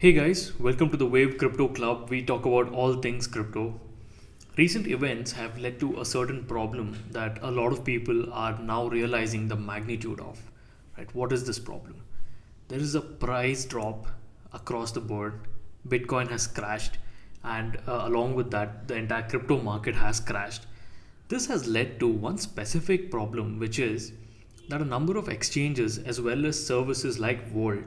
Hey guys, welcome to the Wave Crypto Club. We talk about all things crypto. Recent events have led to a certain problem that a lot of people are now realizing the magnitude of. Right? What is this problem? There is a price drop across the board. Bitcoin has crashed, and along with that, the entire crypto market has crashed. This has led to one specific problem, which is that a number of exchanges as well as services like Volt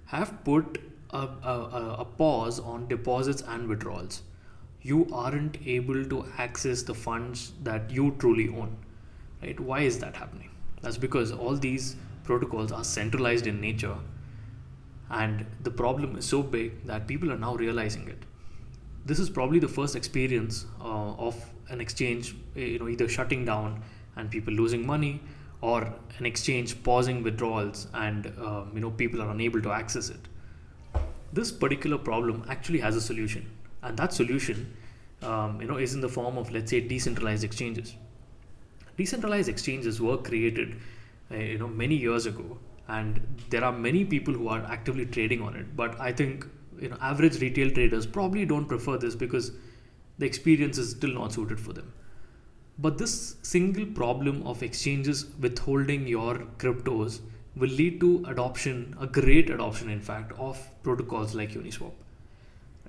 have put a pause on deposits and withdrawals. You aren't able to access the funds that you truly own. Right? Why is that happening? That's because all these protocols are centralized in nature, and the problem is so big that people are now realizing it. This is probably the first experience of an exchange, either shutting down and people losing money, or an exchange pausing withdrawals and people are unable to access it. This particular problem actually has a solution, and that solution is in the form of, let's say, decentralized exchanges. Decentralized exchanges were created many years ago, and there are many people who are actively trading on it, but I think average retail traders probably don't prefer this because the experience is still not suited for them. But this single problem of exchanges withholding your cryptos will lead to adoption, a great adoption in fact, of protocols like Uniswap.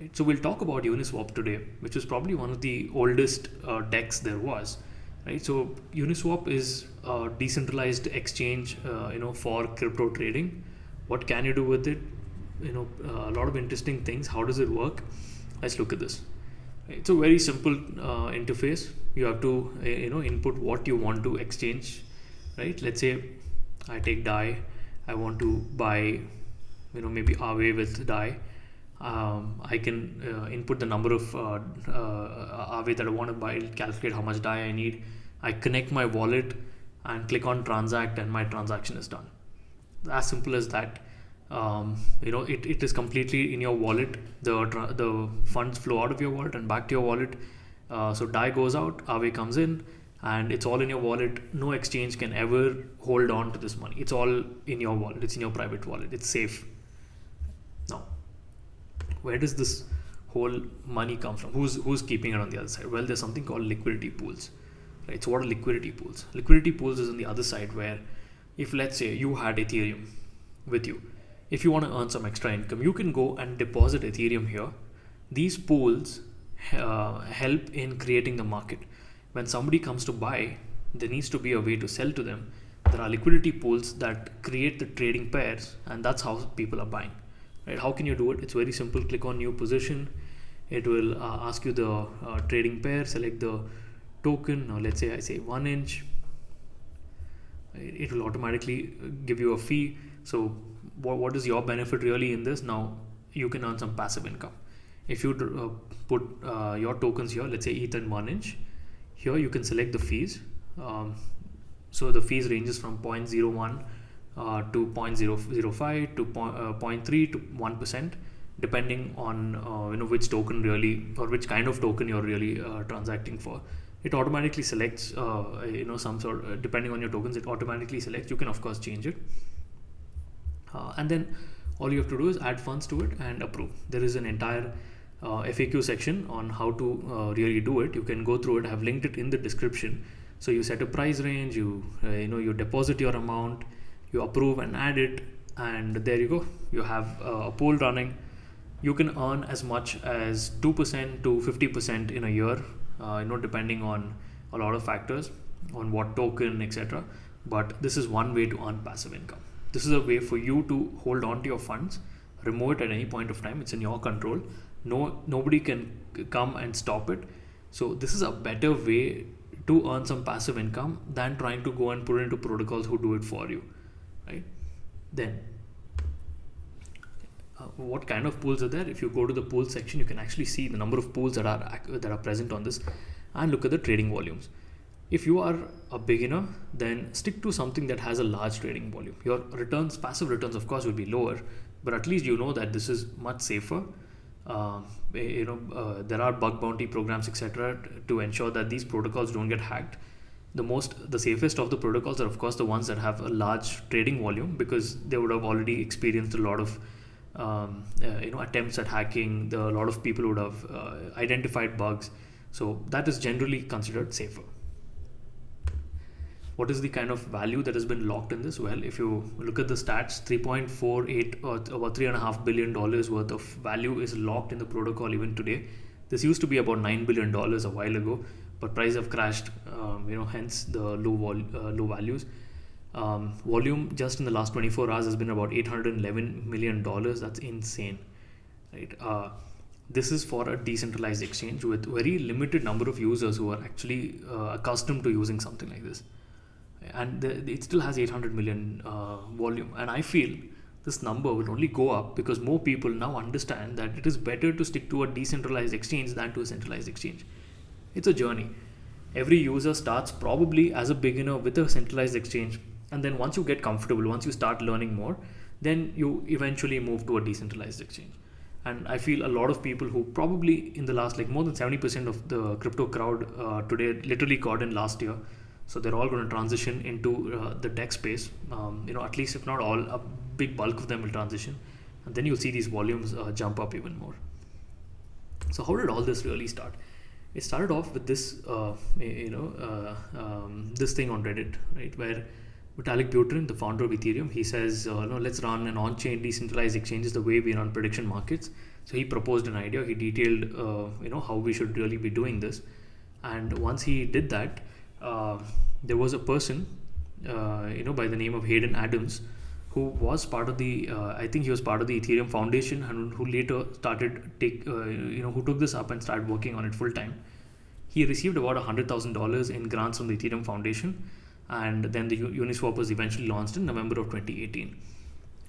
Right? So we'll talk about Uniswap today, which is probably one of the oldest DEX there was. Right? So Uniswap is a decentralized exchange, for crypto trading. What can you do with it? A lot of interesting things. How does it work? Let's look at this. It's a very simple interface. You have to input what you want to exchange. Right? Let's say I take DAI. I want to buy maybe Aave with DAI. I can input the number of Aave that I want to buy. It'll calculate how much DAI I need. I connect my wallet and click on transact, and my transaction is done. As simple as that. It is completely in your wallet. The funds flow out of your wallet and back to your wallet. So DAI goes out, Aave comes in, and it's all in your wallet. No exchange can ever hold on to this money. It's all in your wallet. It's in your private wallet. It's safe. Now, where does this whole money come from? Who's keeping it on the other side? Well, there's something called liquidity pools. Right? So what are liquidity pools? Liquidity pools is on the other side, where if, let's say, you had Ethereum with you, if you want to earn some extra income, you can go and deposit Ethereum here. These pools help in creating the market. When somebody comes to buy, there needs to be a way to sell to them. There are liquidity pools that create the trading pairs, and that's how people are buying. Right? How can you do it? It's very simple. Click on new position. It will ask you the trading pair. Select the token. Now let's say I say 1 inch. It will automatically give you a fee. So what is your benefit really in this? Now you can earn some passive income. If you put your tokens here, let's say ETH and 1 inch, here you can select the fees. So the fees ranges from 0.01 to 0.005 to 0.3 to 1%, depending on which token really, or which kind of token you're really transacting for. It automatically selects some sort, depending on your tokens, it automatically selects. You can of course change it, and then all you have to do is add funds to it and approve. There is an entire FAQ section on how to really do it. You can go through it. I have linked it in the description. So you set a price range, you deposit your amount, you approve and add it, and there you go. You have a pool running. You can earn as much as 2% to 50% in a year, depending on a lot of factors, on what token, etc. But this is one way to earn passive income. This is a way for you to hold on to your funds, remove it at any point of time. It's in your control. Nobody can come and stop it. So this is a better way to earn some passive income than trying to go and put it into protocols who do it for you, right? Then what kind of pools are there? If you go to the pool section, you can actually see the number of pools that are present on this, and look at the trading volumes. If you are a beginner, then stick to something that has a large trading volume. Your returns, passive returns, of course, will be lower, but at least you know that this is much safer. There are bug bounty programs, etc., to ensure that these protocols don't get hacked. The safest of the protocols are of course the ones that have a large trading volume, because they would have already experienced a lot of attempts at hacking. A lot of people would have identified bugs, so that is generally considered safer. What is the kind of value that has been locked in this? Well, if you look at the stats, 3.48 or about $3.5 billion worth of value is locked in the protocol even today. This used to be about $9 billion a while ago, but prices have crashed. Hence the low values. Volume just in the last 24 hours has been about $811 million. That's insane, right? This is for a decentralized exchange with very limited number of users who are actually accustomed to using something like this, and it still has 800 million volume. And I feel this number will only go up because more people now understand that it is better to stick to a decentralized exchange than to a centralized exchange. It's a journey. Every user starts probably as a beginner with a centralized exchange, and then once you get comfortable, once you start learning more, then you eventually move to a decentralized exchange. And I feel a lot of people who probably in the last, like more than 70% of the crypto crowd today literally got in last year, so they're all going to transition into the tech space. At least if not all, a big bulk of them will transition, and then you'll see these volumes jump up even more. So how did all this really start? It started off with this this thing on Reddit, right, where Vitalik Buterin, the founder of Ethereum, he says, let's run an on-chain decentralized exchanges the way we run prediction markets. So he proposed an idea. He detailed, how we should really be doing this. And once he did that, there was a person, by the name of Hayden Adams, who was part of the, I think he was part of the Ethereum Foundation, and who later who took this up and started working on it full time. He received about $100,000 in grants from the Ethereum Foundation, and then the Uniswap was eventually launched in November of 2018.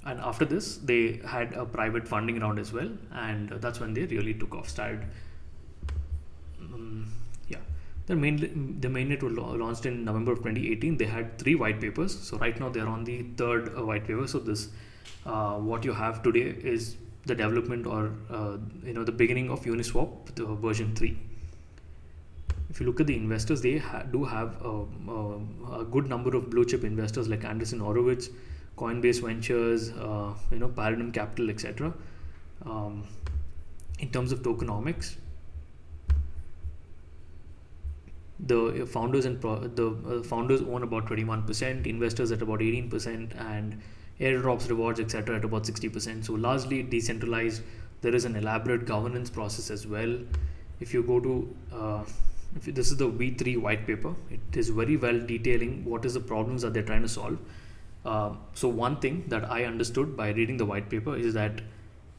And after this, they had a private funding round as well, and that's when they really took off. The mainnet was launched in November of 2018. They had 3 white papers. So right now they're on the 3rd white paper. So this, what you have today is the development or the beginning of Uniswap, the version 3. If you look at the investors, they do have a good number of blue chip investors like Andreessen Horowitz, Coinbase Ventures, Paradigm Capital, etc. In terms of tokenomics, the founders founders own about 21%, investors at about 18%, and airdrops, rewards, etc. at about 60%. So largely decentralized. There is an elaborate governance process as well. If you go to this is the V3 white paper. It is very well detailing what is the problems that they're trying to solve. So one thing that I understood by reading the white paper is that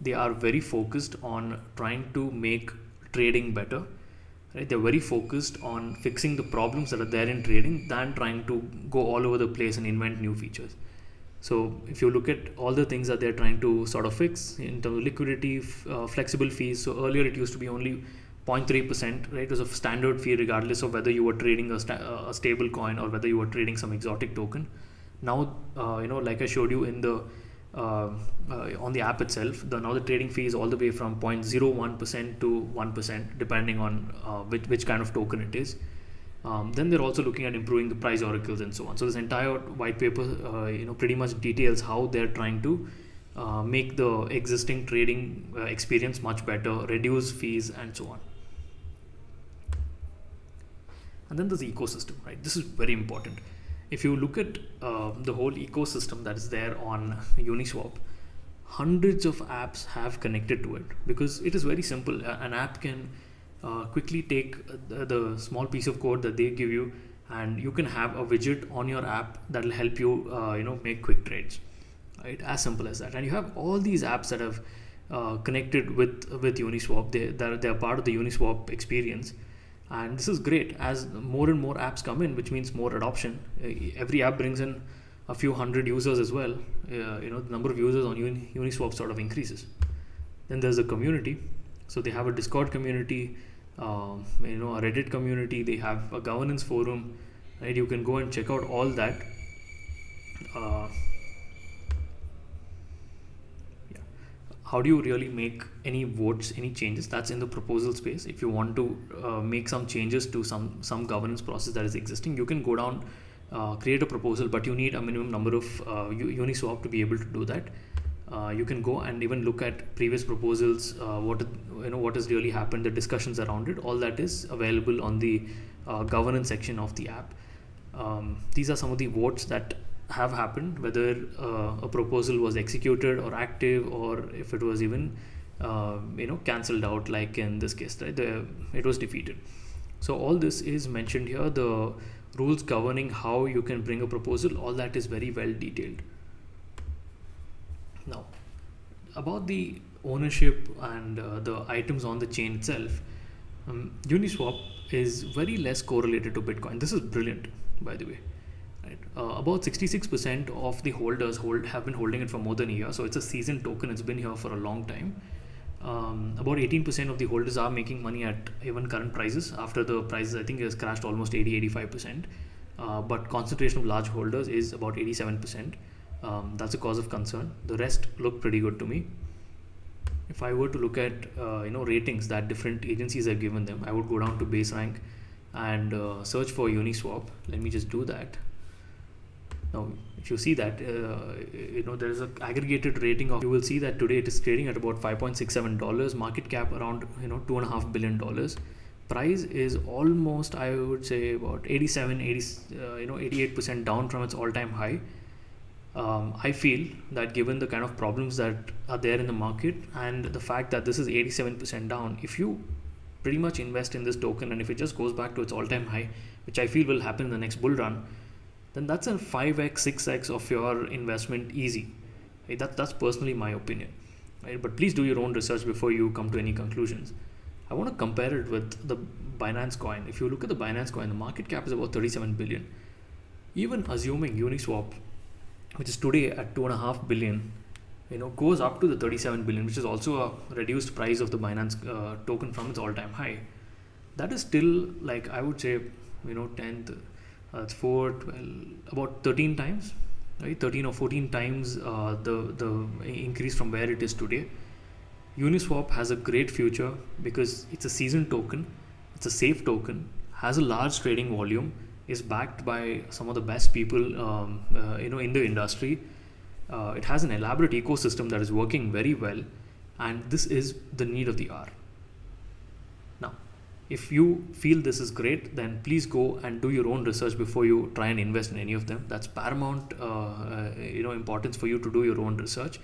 they are very focused on trying to make trading better. Right? They're very focused on fixing the problems that are there in trading than trying to go all over the place and invent new features. So if you look at all the things that they're trying to sort of fix in terms of liquidity, flexible fees. So earlier it used to be only 0.3%, right? It was a standard fee regardless of whether you were trading a stable coin or whether you were trading some exotic token. Now, like I showed you in the on the app itself, now the trading fee is all the way from 0.01% to 1%, depending on which kind of token it is. Then they're also looking at improving the price oracles and so on. So this entire white paper, pretty much details how they're trying to make the existing trading experience much better, reduce fees, and so on. And then there's the ecosystem, right? This is very important. If you look at the whole ecosystem that is there on Uniswap, hundreds of apps have connected to it because it is very simple. An app can quickly take the small piece of code that they give you, and you can have a widget on your app that will help you, make quick trades. Right, as simple as that. And you have all these apps that have connected with Uniswap. They're part of the Uniswap experience, and this is great. As more and more apps come in, which means more adoption. Every app brings in a few hundred users as well. The number of users on Uniswap sort of increases. Then there's the community. So they have a Discord community, a Reddit community. They have a governance forum. Right, you can go and check out all that. How do you really make any votes, any changes? That's in the proposal space. If you want to make some changes to some governance process that is existing, you can go down, create a proposal, but you need a minimum number of Uniswap to be able to do that. You can go and even look at previous proposals, what has really happened, the discussions around it. All that is available on the governance section of the app. These are some of the votes that have happened, whether a proposal was executed or active, or if it was even cancelled out, like in this case, right? It was defeated. So all this is mentioned here. The rules governing how you can bring a proposal, all that is very well detailed. Now, about the ownership and the items on the chain itself, Uniswap is very less correlated to Bitcoin. This is brilliant, by the way. Right? About 66% of the holders have been holding it for more than a year, so it's a seasoned token. It's been here for a long time. About 18% of the holders are making money at even current prices. After the prices, I think, has crashed almost 80-85%. But concentration of large holders is about 87%. That's a cause of concern. The rest look pretty good to me. If I were to look at ratings that different agencies have given them, I would go down to base rank and search for Uniswap. Let me just do that. Now, if you see that there is an aggregated rating of, you will see that today it is trading at about $5.67, market cap around $2.5 billion. Price is almost, I would say, about 88% down from its all-time high. I feel that given the kind of problems that are there in the market and the fact that this is 87% down, if you pretty much invest in this token and if it just goes back to its all-time high, which I feel will happen in the next bull run, then that's a 5x, 6x of your investment easy. Right? That's personally my opinion. Right? But please do your own research before you come to any conclusions. I want to compare it with the Binance coin. If you look at the Binance coin, the market cap is about 37 billion. Even assuming Uniswap, which is today at 2.5 billion, goes up to the 37 billion, which is also a reduced price of the Binance token from its all-time high. That is still, like, I would say, 10th, it's 4, 12, about 13 times, right? 13 or 14 times the increase from where it is today. Uniswap has a great future because it's a seasoned token, it's a safe token, has a large trading volume, is backed by some of the best people in the industry. It has an elaborate ecosystem that is working very well, and this is the need of the hour. Now, if you feel this is great, then please go and do your own research before you try and invest in any of them. That's paramount importance for you to do your own research.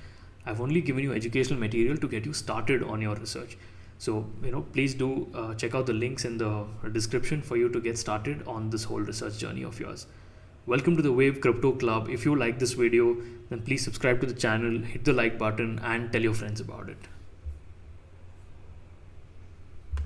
I've only given you educational material to get you started on your research. So, please do check out the links in the description for you to get started on this whole research journey of yours. Welcome to the Wave Crypto Club. If you like this video, then please subscribe to the channel, hit the like button, and tell your friends about it.